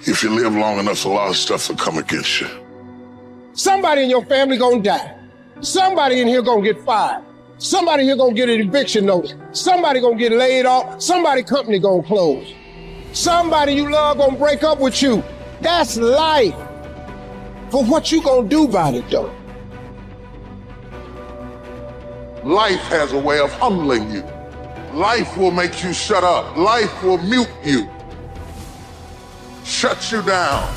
If you live long enough, a lot of stuff will come against you. Somebody in your family gonna die. Somebody in here gonna get fired. Somebody here gonna get an eviction notice. Somebody gonna get laid off. Somebody company gonna close. Somebody you love gonna break up with you. That's life. But what you gonna do about it though? Life has a way of humbling you. Life will make you shut up. Life will mute you, shut you down.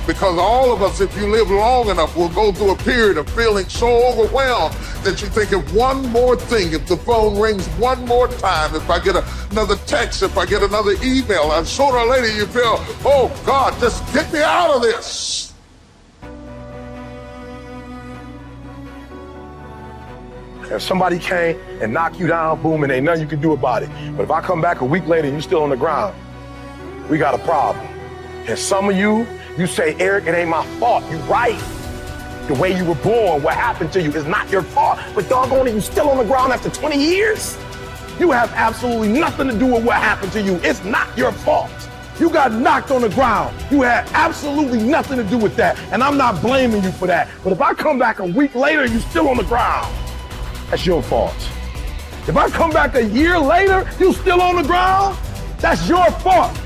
Because all of us, if you live long enough, will go through a period of feeling so overwhelmed that you think of one more thing, if the phone rings one more time, if I get another text, if I get another email, and sooner or later you feel, oh God, just get me out of this. If somebody came and knocked you down, boom, and ain't nothing you can do about it. But if I come back a week later and you're still on the ground, we got a problem. And some of you say, Eric, it ain't my fault. You're right. The way you were born, what happened to you is not your fault. But doggone it, you still on the ground after 20 years? You have absolutely nothing to do with what happened to you. It's not your fault. You got knocked on the ground. You had absolutely nothing to do with that. And I'm not blaming you for that. But if I come back a week later and you're still on the ground, that's your fault. If I come back a year later, you still on the ground, that's your fault.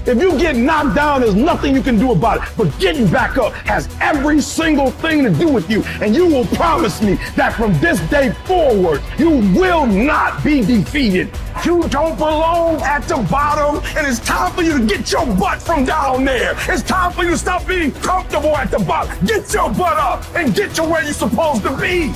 If you get knocked down, there's nothing you can do about it. But getting back up has every single thing to do with you. And you will promise me that from this day forward, you will not be defeated. You don't belong at the bottom, and it's time for you to get your butt from down there. It's time for you to stop being comfortable at the bottom. Get your butt up and get to where you're supposed to be.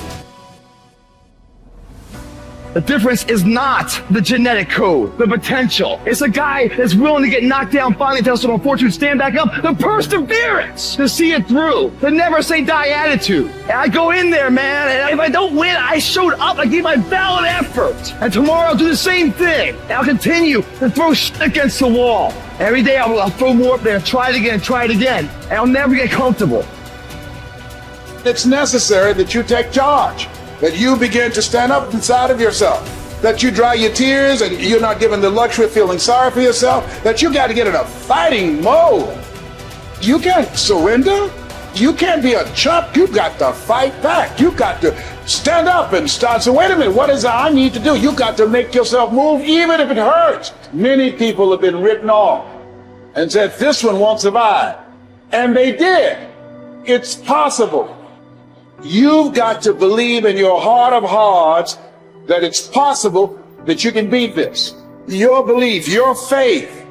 The difference is not the genetic code, the potential. It's a guy that's willing to get knocked down, finally test on fortune, stand back up, the perseverance to see it through, the never say die attitude. And I go in there, man, and if I don't win, I showed up, I gave my valid effort. And tomorrow I'll do the same thing. And I'll continue to throw shit against the wall. Every day I'll throw more up there, try it again, and I'll never get comfortable. It's necessary that you take charge, that you begin to stand up inside of yourself, that you dry your tears and you're not given the luxury of feeling sorry for yourself, that you got to get in a fighting mode. You can't surrender. You can't be a chump. You've got to fight back. You've got to stand up and start. So wait a minute, what is it I need to do? You've got to make yourself move even if it hurts. Many people have been written off and said, this one won't survive. And they did. It's possible. You've got to believe in your heart of hearts that it's possible that you can beat this. Your belief, your faith,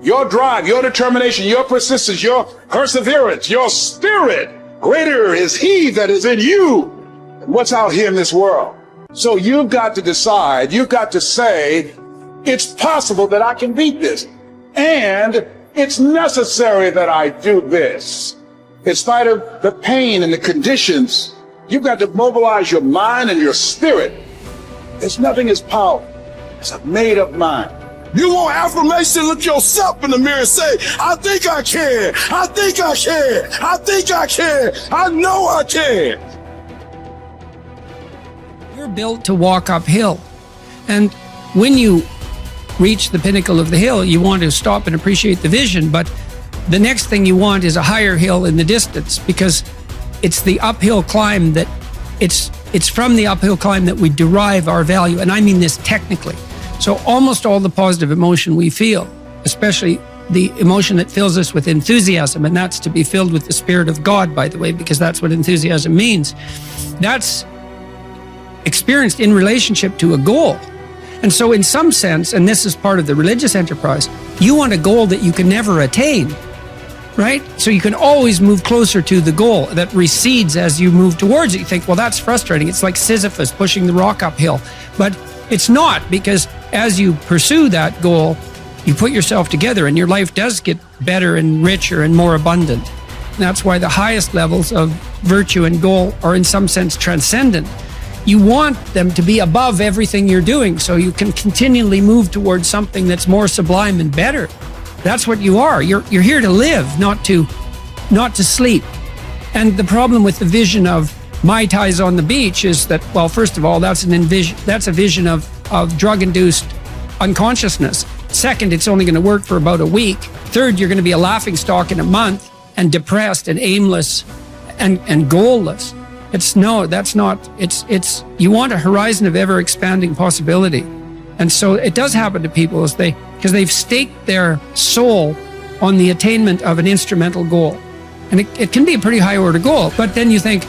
your drive, your determination, your persistence, your perseverance, your spirit. Greater is he that is in you than what's out here in this world. So you've got to decide, you've got to say, it's possible that I can beat this. And it's necessary that I do this. In spite of the pain and the conditions, you've got to mobilize your mind and your spirit. There's nothing as powerful as a made-up mind. You want affirmation, look yourself in the mirror and say, I think I can, I think I can, I think I can, I know I can. You're built to walk uphill. And when you reach the pinnacle of the hill, you want to stop and appreciate the vision, but the next thing you want is a higher hill in the distance, because it's the uphill climb that it's from the uphill climb that we derive our value. And I mean this technically. So almost all the positive emotion we feel, especially the emotion that fills us with enthusiasm, and that's to be filled with the Spirit of God, by the way, because that's what enthusiasm means. That's experienced in relationship to a goal. And so in some sense, and this is part of the religious enterprise, you want a goal that you can never attain, right? So you can always move closer to the goal that recedes as you move towards it. You think, well, that's frustrating. It's like Sisyphus pushing the rock uphill. But it's not, because as you pursue that goal, you put yourself together and your life does get better and richer and more abundant. And that's why the highest levels of virtue and goal are in some sense transcendent. You want them to be above everything you're doing so you can continually move towards something that's more sublime and better. That's what you are. You're here to live, not to sleep. And the problem with the vision of Mai Tais on the beach is that, well, first of all, that's a vision of drug-induced unconsciousness. Second, it's only going to work for about a week. Third, you're going to be a laughingstock in a month and depressed and aimless and goalless. You want a horizon of ever expanding possibility. And so it does happen to people because they've staked their soul on the attainment of an instrumental goal. And it can be a pretty high order goal, but then you think,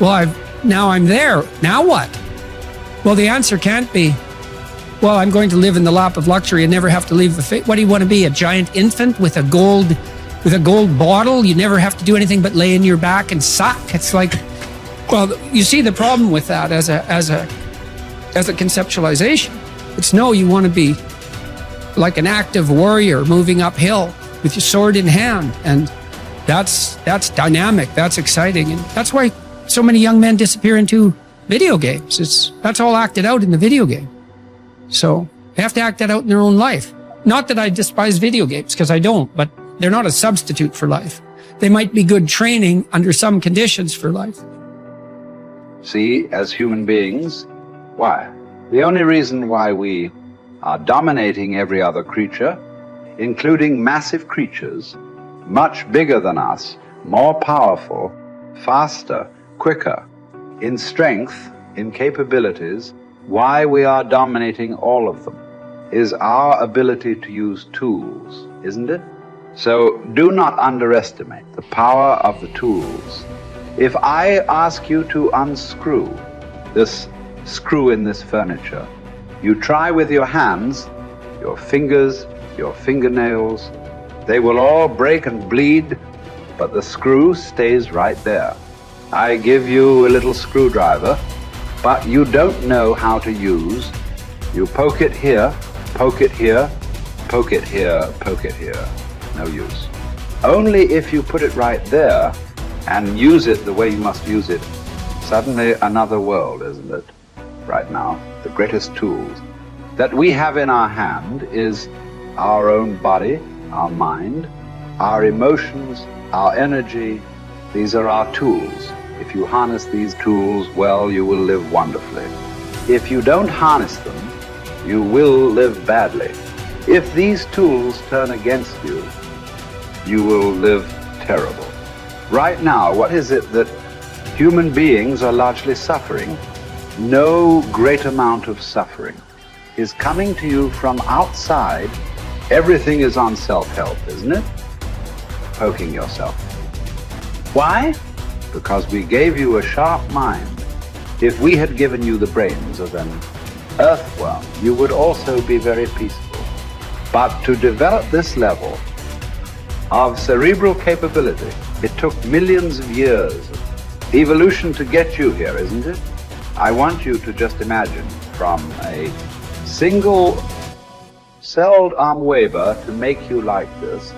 well, now I'm there. Now what? Well, the answer can't be, well, I'm going to live in the lap of luxury and never have to leave what do you want to be? A giant infant with a gold bottle? You never have to do anything but lay in your back and suck. It's like, well, you see the problem with that as a conceptualization. It's no, you want to be like an active warrior moving uphill with your sword in hand. And that's dynamic, that's exciting. And that's why so many young men disappear into video games. That's all acted out in the video game. So they have to act that out in their own life. Not that I despise video games, because I don't, but they're not a substitute for life. They might be good training under some conditions for life. See, as human beings, why? The only reason why we are dominating every other creature, including massive creatures, much bigger than us, more powerful, faster, quicker, in strength, in capabilities, why we are dominating all of them is our ability to use tools, isn't it? So do not underestimate the power of the tools. If I ask you to unscrew this screw in this furniture, you try with your hands, your fingers, your fingernails, they will all break and bleed, but the screw stays right there. I give you a little screwdriver, but you don't know how to use. You poke it here, poke it here, poke it here, poke it here. No use. Only if you put it right there and use it the way you must use it, suddenly another world, isn't it? Right now, the greatest tools that we have in our hand is our own body, our mind, our emotions, our energy. These are our tools. If you harness these tools well, you will live wonderfully. If you don't harness them, you will live badly. If these tools turn against you, you will live terrible. Right now, what is it that human beings are largely suffering? No great amount of suffering is coming to you from outside. Everything is on self-help, isn't it? Poking yourself. Why? Because we gave you a sharp mind. If we had given you the brains of an earthworm, you would also be very peaceful. But to develop this level of cerebral capability, it took millions of years of evolution to get you here, isn't it? I want you to just imagine from a single-celled amoeba to make you like this,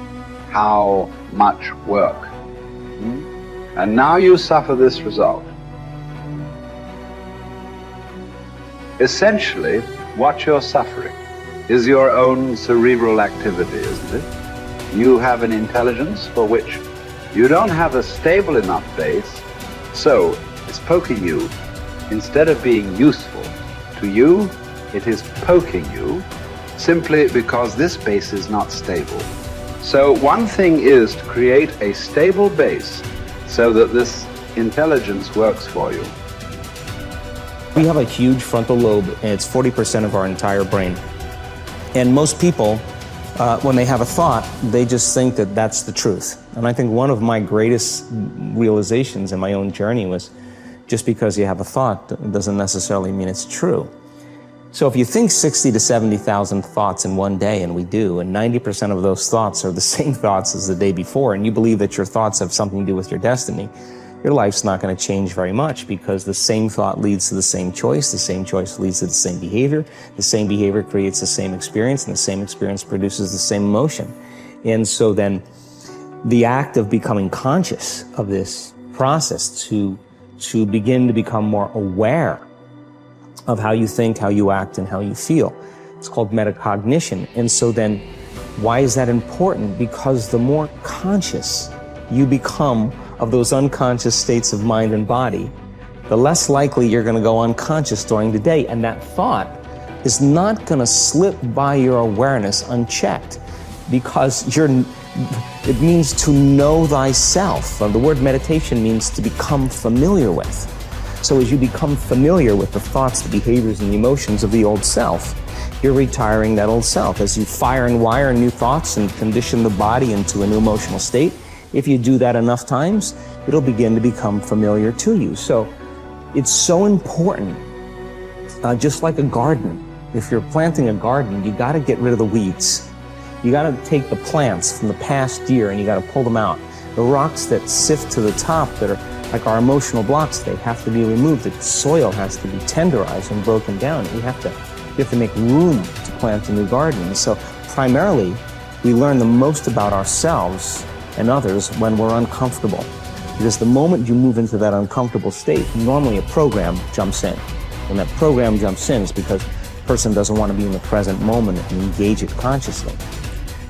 how much work. And now you suffer this result. Essentially, what you're suffering is your own cerebral activity, isn't it? You have an intelligence for which you don't have a stable enough base, so it's poking you. Instead of being useful to you, it is poking you simply because this base is not stable. So one thing is to create a stable base so that this intelligence works for you. We have a huge frontal lobe, and it's 40% of our entire brain. And most people, when they have a thought, they just think that that's the truth. And I think one of my greatest realizations in my own journey was just because you have a thought doesn't necessarily mean it's true. So if you think 60 to 70,000 thoughts in one day, and we do, and 90% of those thoughts are the same thoughts as the day before, and you believe that your thoughts have something to do with your destiny, your life's not going to change very much, because the same thought leads to the same choice leads to the same behavior creates the same experience, and the same experience produces the same emotion. And so then the act of becoming conscious of this process to begin to become more aware of how you think, how you act, and how you feel. It's called metacognition. And so then, why is that important? Because the more conscious you become of those unconscious states of mind and body, the less likely you're going to go unconscious during the day. And that thought is not going to slip by your awareness unchecked, because it means to know thyself. The word meditation means to become familiar with. So as you become familiar with the thoughts, the behaviors, and the emotions of the old self, you're retiring that old self. As you fire and wire new thoughts and condition the body into a new emotional state, if you do that enough times, it'll begin to become familiar to you. So it's so important, just like a garden. If you're planting a garden, you got to get rid of the weeds. You got to take the plants from the past year and you got to pull them out. The rocks that sift to the top that are like our emotional blocks, they have to be removed. The soil has to be tenderized and broken down. You have to make room to plant a new garden. And so primarily, we learn the most about ourselves and others when we're uncomfortable. Because the moment you move into that uncomfortable state, normally a program jumps in. When that program jumps in, it's because the person doesn't want to be in the present moment and engage it consciously.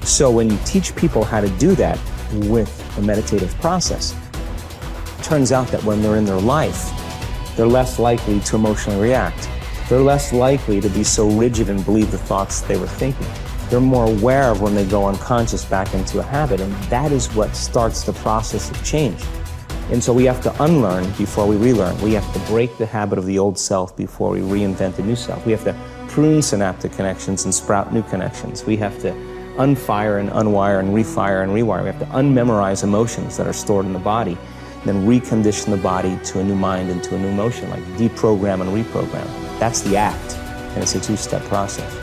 So when you teach people how to do that with the meditative process, it turns out that when they're in their life, they're less likely to emotionally react. They're less likely to be so rigid and believe the thoughts they were thinking. They're more aware of when they go unconscious back into a habit, and that is what starts the process of change. And so we have to unlearn before we relearn. We have to break the habit of the old self before we reinvent a new self. We have to prune synaptic connections and sprout new connections. We have to unfire and unwire and refire and rewire. We have to unmemorize emotions that are stored in the body, then recondition the body to a new mind and to a new emotion, like deprogram and reprogram. That's the act, and it's a two-step process.